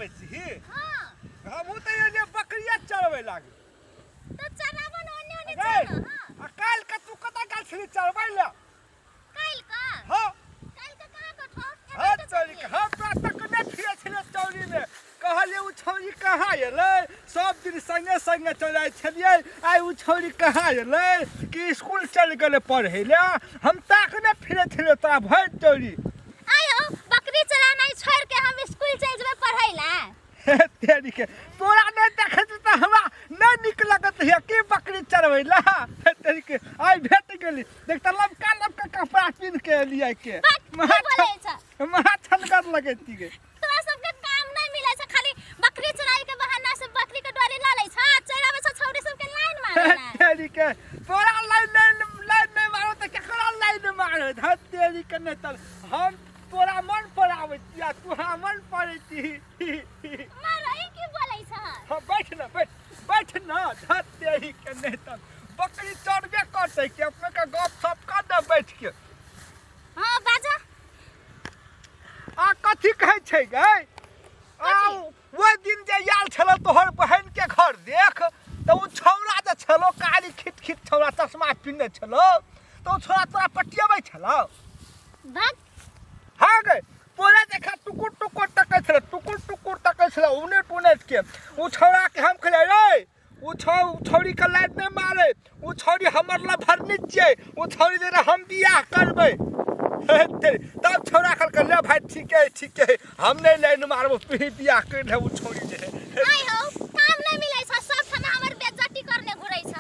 चराबै छी हमहूँ तऽ एने बकरिया चरबै लागी तो चराबो न ओने ओने चल हां काल का तू कतऽ गेल छली चरबै ले काल का हां काल का कहां कठो हां चली हम तो तक ने फिरे छले चौरी में कहलिए उ छौरी कहाँ एलै सब दिन संगे संगे चलै छलिए आइ उ छौरी कहाँ एलै कि स्कूल चल गेलै पढ़ै ले हम तक ने फिरे छले तोरा भर चौरी आयो बकरी चराना छोड़ के हम स्कूल चल जेबै पढ़ै ला तेरी के तोरा नहीं देखे तो हमरा नहीं निक लगत है कि बकरी चरबै ला तेरी के आई भेट गेली देख त लमका लमका कपड़ा पिन के लिए के महा छनकर लगती के तोरा सबके काम नहीं मिलै छै खाली बकरी चराई के बहाना से बकरी के डोरी ला लै छ चराबै छ छौरी सबके लाइन मारना तेरी के तोरा लाइन नहीं मारो त केकरा लाइन मारो ध तेरी के नहीं त हम तोरा मन पर आबै या तू मन पड़ै छी मारै की बोलै छ हां बैठ ना ध तेरी के नहीं त बकरी चढ़बे करते कि अपने का गप सप कर दे बैठ के हां बाजा आ कथी कहै छै गे आ वो दिन जे याल छलो तोहर बहन के घर देख तो उ छौरा जे छलो काली खिट खिट छौरा चश्मा पिन्ने छलो तो छौरा तोरा पटियाबै छलो भाग हां गे पूरा देखा टुकुर टुकुर तकै छलो उने टुने के उ छौरा के हम कहले रे उ छौरी के लाइट नहीं मारे उ छौरी हमर ला भरनी छै उ छौरी जे हम बियाह करबै तब छौरा कर ले भाई ठीक है हम नहीं लाइन मारबो बियाह कर ले उ छौरी जे आई हो काम नहीं मिलै छ सब ठाम हमर बेइज्जती करने घुरै छ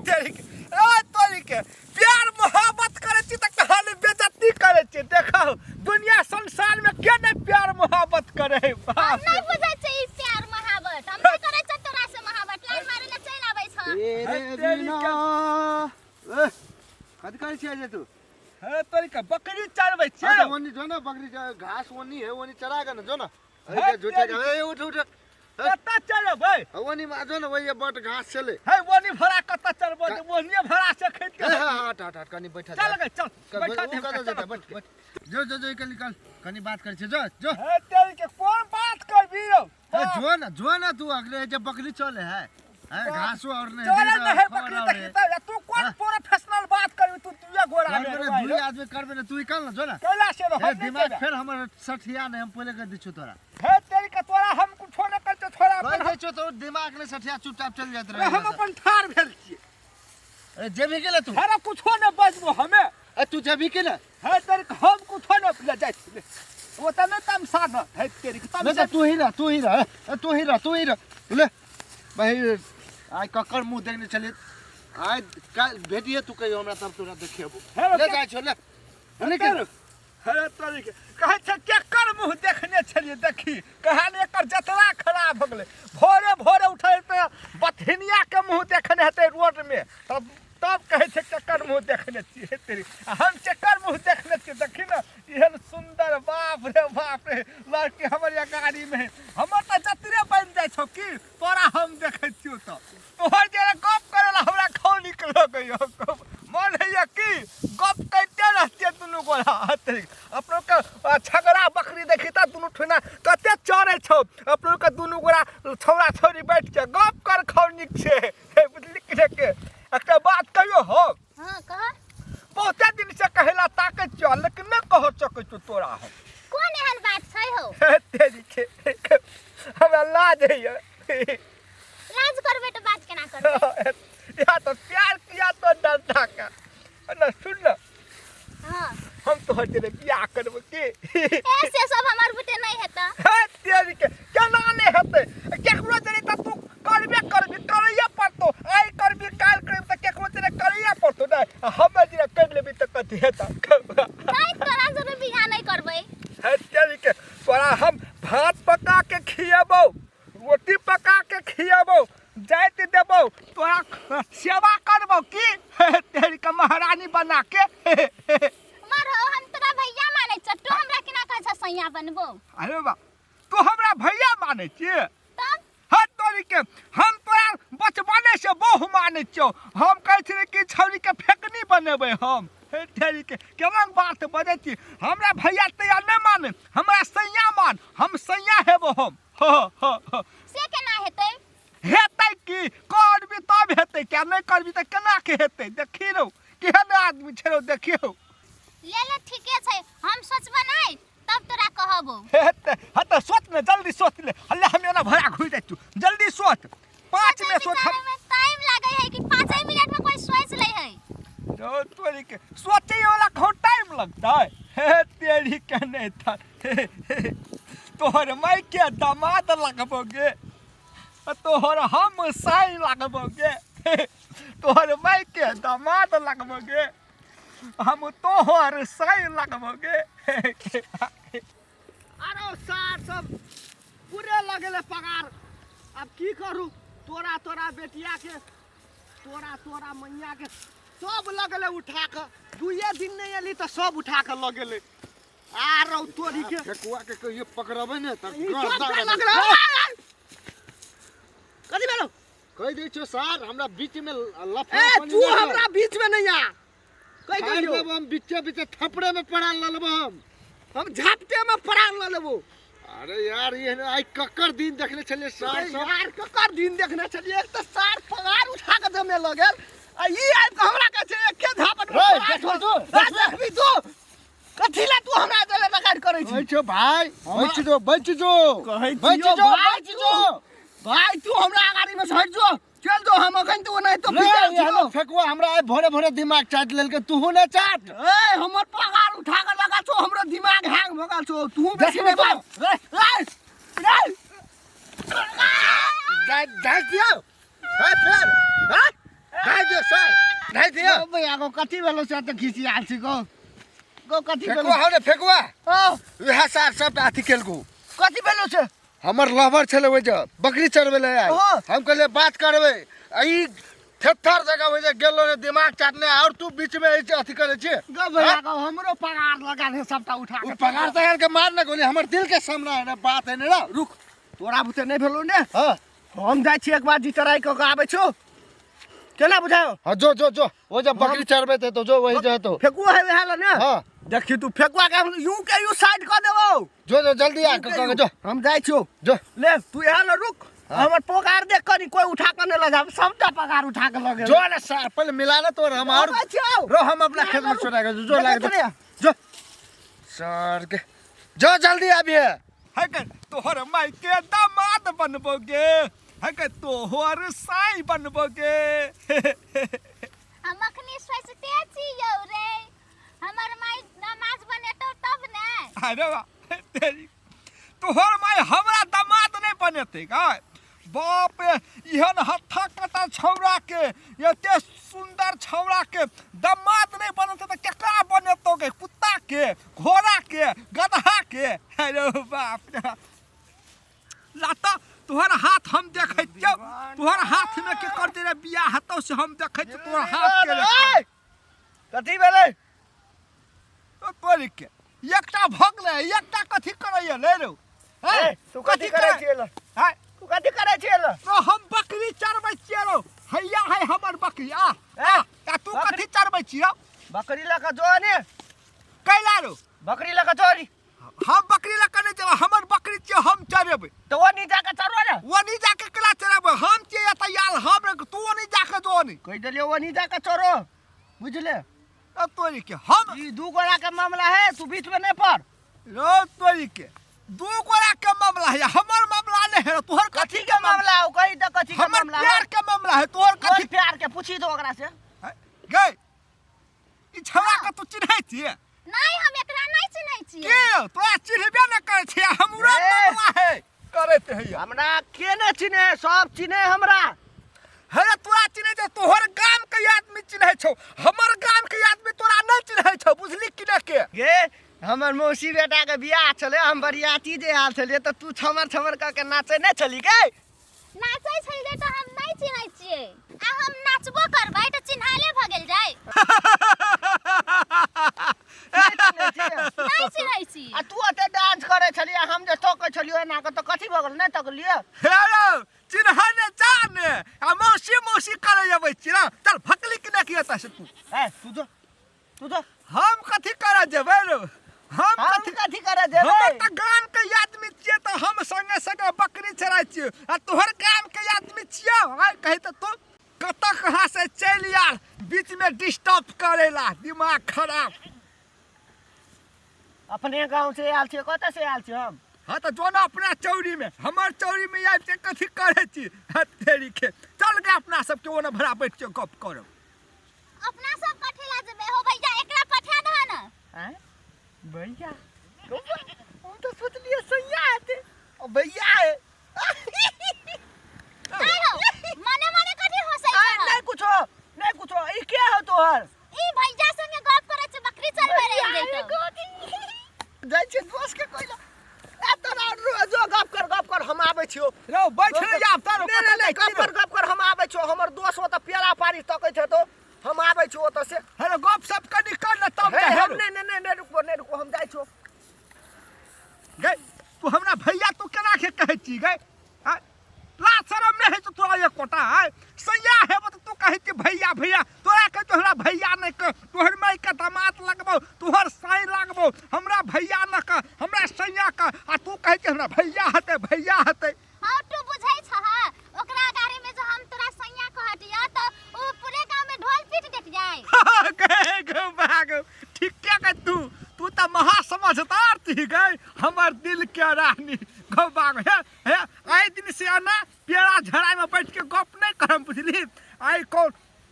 तेरी के ए तोरी के प्यार मोहब्बत करे छी त कहानी बेइज्जती करे छी देखो दुनिया संसार में के नहीं प्यार मोहब्बत करे हम नहीं बुझै छै ई प्यार मोहब्बत हम नहीं करै छ तोरा से मोहब्बत लाइन मारे ले चल आबै छ रे बिना कथि करै छी जे तू है तोरी के बकरी चरबै छै अच्छा वनी जो ना बकरी घास वनी है वनी चरा के ना जो ना अरे झूठे ए उठ कत्ता चरबै वनी मा जो ना वही बट घास चले है वनी भरा कत्ता चरबै वनी भरा से खैत के हट हट हट कनी बैठा चल गे चल बैठा दे कत जता बैठ जो निकल कनी बात करे छ जो है तेरी के कोन बात करबी रो जो ना तू अगले जब बकरी चले है घास और नहीं चले नहीं बकरी देखता तू कौन प्रोफेशनल बात करबी तू गोरा में दुई आदमी करबे ना तू निकल ना जो ना कैला से ए दिमाग फिर हमर सठिया नहीं हम पहले कर दिछु तोरा है तेरी के तोरा हम कुछ न करते छोरा अपन कह छो तो दिमाग ने सठिया चुपचाप चल जात रहे हम अपन ठार भेल छी अरे जेबी के ले तू अरे कुछ न बजबो हमें ए तू जेबी के ले है तेरी के हम कुछ न ले जाय छी वो त न तमसा न है तेरी के तमसा तू ही रह ले भाई आई कक्कर मुंह देखने चले आज काल भेटिए तू कहियो हमरा तब तोरा देखेबो ले जाय छो ले निकल अरे तोरी के कहै छ केकर मुंह देखने छलिए देखी कहानी एकर जतरा खराब भ गेलै भोरे उठै त बथनिया के मुंह देखने हेतै रोड में तब कहै छै केकर मुंह देखने छी तेरी हम केकर मुंह देखने छी देखी न एहन सुंदर बाप रे लड़की हमर या गाड़ी में हमर त जतरे बन जाय छौ की तोरा हम देखै छियो त तोहर जे गप करला हमरा खौ निकलो गयो मन है कि गप करते रहते दुनु गोरा तेरी अपनो के छगड़ा बकरी देखी त दुनु ठुना कते चरे छौ अपनो के दुनु गोरा छौरा छौरी बैठ के गप कर खौ निक छे बुझली के एकटा बात कहियो हो हां कह बहुते दिन से कहला ताके चल लेकिन न कह सकै छौ तोरा हम कोन एहन बात छै हो तेरी के हमरा लाज है लाज करबे तो बात केना करबे या तो प्यार किया तो डरता का न सुन न हां हम तो तेरे बियाह करब के ऐसे सब हमर बुते नहीं हेता है तेरी के केना नहीं हेतै केकरो तेरे त तू करबे करैया पड़तो आई करबी काल करब त केकरो तेरे करैया पड़तो न हम जे कर लेबी त कथि हेता नहीं तोरा जरे बियाह नहीं करबै है तेरी के तोरा हम भात पका के खियाबो रोटी पका के खियाबो जाइत देबो तोरा सेवा करबो की तेरी के महारानी बना के मार हो हम तोरा भैया माने छ तू हमरा केना कहै छ सैया बनबो अरे बा तू हमरा भैया माने छी तब है तोरी के हम तोरा बचपने से बहु माने छौ हम कहै छी कि छौरी के फेकनी बनेबै हम हे तेरी के केमन बात बजै छी हमरा भैया तैयार नहीं माने हमरा सैया मान हम सैया हेबो हम से केना हेतै हेतै की करबी तब हेतै क्या नहीं करबी तऽ केना के हेतै देखी रौ केहन आदमी छै रौ देखियौ ले ले ठीके छै हम सोचबै नै तब तोरा कहबो हेतै हतै सोच ने जल्दी सोच ले हल्ले हम एना भरा घुर जाइ तू जल्दी सोच 5 में सोच टाइम लागै है कि 5 मिनट में कोई सोच ले है तो तोरी के सोचे वाला कहो टाइम लगता है हे तेरी के नहीं था तोहर माई के दामाद लगबोगे तोहर हम साई लगबोगे तोहर माई के दामाद लगबोगे हम तोहर साई लगबोगे अरे सार सब पूरे लगले पगार अब की करू तोरा तोरा बेटिया के तोरा मैया के सब लगले उठा के 2 दिन नहीं एली तो सब उठा के लगले आ रौ तोरी के फेकुआ के कहियो पकड़बै ने त ई सब लगले कथी भेलो कहि दै छौ सर हमरा बीच में ए लफड़ा तू हमरा बीच में नहीं आ कहि कहियो दियो हम बीचे बीचे थपड़े में पड़ा ल लेबो हम झापटे में पड़ा ल लेबो अरे यार ये आई कक्कर दिन देखले छलिए सर सब यार ककर दिन देखने चलिए एक तो सार पगार उठा के जमे लगल आ ई आइ के हमरा के छै एके झापट में रे, पगार देखो छोड़। तू, रे, देखबी तू कथी ला तू हमरा देले बगाड़ करै छी ओइ छौ भाई बच जो कहै बच छियौ, जो भाई बच जो भाई तू हमरा गाड़ी में से हट जो चल जो हम अखन तो नहीं तो रे पिटा ये छियौ फेकुआ हमरा आइ भोरे भोरे दिमाग चाट लेलके तू ने चाट ए हमर पगार उठा के लगा छो हमरो दिमाग हैंग भ गेल छो तू बेसी देखबी नहीं तो। बात रे ढाई दियो है फिर हां ढाई दियो सर ढाई दियो ओ भैया को कथी भेलो से त खिसी आल छी को कथी फेकुआ भेलो हो ने फेकुआ ओ वह सर सब अथी केलकू कथी भेलो से हमर लवर छले ओइ जे बकरी चरबे ले आइ हाँ। हम कहले बात करबे ई थेथर जगह ओइ जे गेलो ने दिमाग चाटने और तू बीच में ऐसे अथी करे छी गो भैया को हमरो पगार लगा दे सबटा उठा उ के पगार तगार के मार न गोली हमर दिल के सामने है ना बात है ना रुक तोरा बुते नहीं भेलो ने हां हम जाय छी एक बार जितराई क आबै छौ केना बुझायो हां जो वो जब बकरी चरबे थे तो जो वही जो तो फेकुआ है वहां ने हां देखी तू फेकुआ के यूं साइड क देबो जो जल्दी आ जो हम जाय छौ जो ले तू यहाँ न रुक हमर पगार देख कनी कोई उठा के न लगा सबटा पगार उठा के लगे जो ना सर पहले मिला ना तो हम और रो हम अपना खेत में छोड़ा के जो लगे जो सर के जो जल्दी आबिए है के तोहर माई के दामाद बनबोगे है के तोहर साई बनबोगे हम अखनी सोचते छियौ रे हमर माई नमाज बनेतौ तब ने अरे वाह तेरी तोहर माई हमरा दामाद नहीं बनेते का बाप रे इहन हत्था कटा छौरा के एते सुंदर छौरा के दामाद नहीं बनते तो केकरा बनेतो के कुत्ता के घोड़ा के गधा के अरे बाप रे लाता तोहर हाथ हम देखै छियौ तोहर हाथ में के कर दे रे बियाह हतौ से हम देखै छियौ तोहर हाथ के कथी भेलै तो तोरी के एकटा भगले एकटा कथी करैया ले रो तू कथी करै छियै है तू कथी करै छियै तो हम बकरी चरबै छियै रो हैया है हमर बकरी आ तू कथी चरबै छियै बकरी लका जो ने कैला रो बकरी लका चोरी हम बकरी ला कने जब हमर बकरी छियै हम चरेबै तो वो नी जाके चरवा ने वो नहीं जाके केला चरेबै हम छियै एतै याल हम तू नहीं जाके जो नहीं कह देलियो वो नी जाके चोरो बुझले तोरी के हम ई दू गोरा के मामला है तू बीच में नहीं पड़ रो तोरी के दू गोरा के मामला है हमर मामला नहीं है तोहर कथी के मामला है कही त कथी के हमर मामला प्यार के मामला है तोहर कथी कथी प्यार के पूछी तो ओकरा से गई ई छौरा के तू चिन्है छियै नहीं हम एकरा नहीं चिन्है छियै के तोरा चिन्हबे न करे छै हमरा मामला है करैत है हमरा के ने चिन्हे सब चिन्हे हमरा हे तोरा चिन्है छै तोहर गाम के आदमी चिन्है छौ हमर गाम के आदमी तोरा नहीं चिन्है छौ बुझली कि ने के गे हमर मौसी बेटा के बियाह छले हम बरियाती जे आल छलिए त तू छमर क के नाचे नै छली गे नाचै छलिए त हम नहीं चिन्है छियै आ हम नाचबो करबै त चिन्हाले भ गेल जाय नहीं चिन्है छी आ तू अते डांस करे छली हम जे टोकै छलियो एना के त कथी भ गेल नै तकलिए हे रो चिन्हने जाने आ मौसी करे अबै छी ना चल भकली कि ने किया से तू ए तू जो हम कथी करे जेबै रो हम हम कथी कथी करे हम देबै त गाम के आदमी छियै त हम संगे संगे बकरी चराय छियै आ तोहर गाम के आदमी छियै आइ कहि त तू कतऽ कहाँ से चलि आल बीच में डिस्टर्ब करेला दिमाग खराब। अपने गांव से आयल छियै कतऽ से आयल छियै हम हाँ तो जो ना अपना चौरी में हमार चौरी में आबि के कथी करे छी तेरी के चल के अपना सबके ओने भरा बैठ के गप करब। अपना सब कथी ला जेबै हो भैया एकरा पठा दह न। हैं भैया हम तो सोचलिए सैया हेतै ओ भैया है काय हो मने मने कथी हंसै आ, छ नहीं कुछो ई के हो तोहर ई भैया संगे गप करे छ बकरी चरबै रे जइतो जाइ छै दोस्त के कहला ए तोरा जो गप कर हम आबै छियो रो बैठ रे जा तारो नहीं गप कर हम आबै छियो हमर दोस्त ओतऽ पेड़ा पारी तकै छै तो हम आबै छियो ओतऽ से हेलो गप सब कनी कर न तब हे, हेलो हम नहीं रुको हम जाइ छियो गए तू हमरा भैया तू केना के कहै छी गए ला शरम नहीं है तो तोरा एक कोटा है सैया है तो तू कहै छी भैया भैया तोरा कह तोहरा भैया नहीं कह तोहर माई के दामाद लगबो तोहर साई लगबो हमरा भैया न कह हमरा सैया कह आ तू कहै छी हमरा भैया हते हाउ टू बुझै छ हा ओकरा गाड़ी में जो हम तोरा सैया कहटिया त ओ पूरे गांव में ढोल पीट देत जाय गए गो भाग ठीक क्या कह तू तो महा समझदार थी गए हमर दिल के रानी गो भाग हे आई दिन से आना पेड़ा झड़ाई में बैठ के गप नहीं करम बुझली आई कौन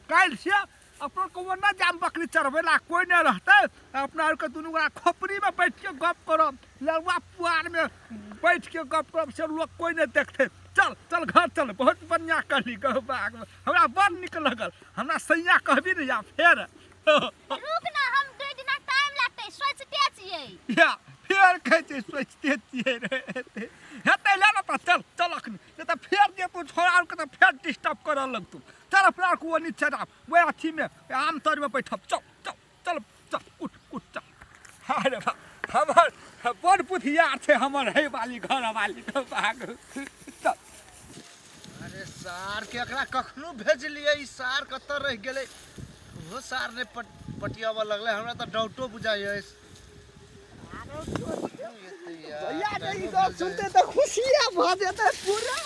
काल से अपना को न जाम बकरी चरबेला कोई नहीं रहते अपना और के दुनू गोरा खोपड़ी में बैठ के गप करब लड़वा पुआर में बैठ के गप करब से लोग कोई नहीं देखते चल घर चल बहुत बढ़िया कहली गो भाग हमरा बड़ निक लगल हमरा सैया कहबी ने या फेर रुक ना हम 2 दिन टाइम लागतै सोचते छियै या फेर कहै छै सोचते छियै रे हेतै ले ना त चल अखनी नहीं तो फेर जे तू छोड़ा के तो फेर डिस्टर्ब करऽ लगतू चल अपना को वो नीचे जा वो अथी में आम तोड़ में बैठब चल उठ चल अरे बा हमर बड़ बुधिया छै हमर है वाली घर वाली के भाग चल अरे सार के एकरा कखनो भेजलिए ई सार कतऽ रह गेलै वो सार ने पटियावा लगले हमरा त डाउटो बुझाइए भैया नहीं गप सुनते तो खुशियां भ जेतै पूरा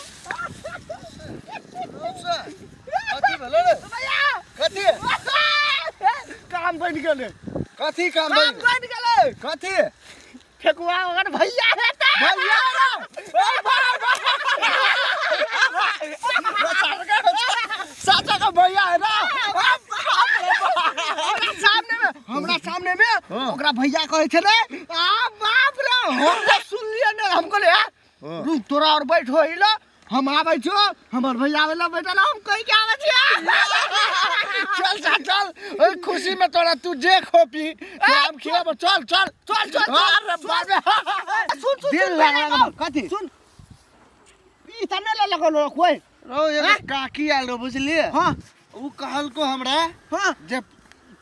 कथी भेलै रे भैया कथी काम बन गेलै कथी काम काम बन गेलै कथी फेकुआ अगर भैया हेतै भैया साचा का भैया है ना हमरा सामने में ओकरा भैया कहै छै रे आ बाप रे हम तो सुन लिए ने हम कहले रुक तोरा और बैठ होइला हम आबै छो हमर भैया वाला बैठल हम कहि के आबै छी चल ओइ खुशी में तोरा तू जे खोपी हम खियाब चल अरे बाप रे सुन दिल लागल कथी सुन ई तने ले लगल कोई रो एगो काकी आल रो बुझलिए हां उ कहल को हमरा हां जे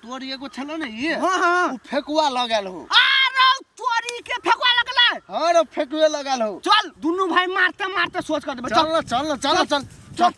तोर एगो छलो ने ये हां उ फेकुआ लगल हो अरे तोरी के फेकुआ लगला अरे फेकुए लगल हो चल दुनु भाई मारते सोच कर देबे चल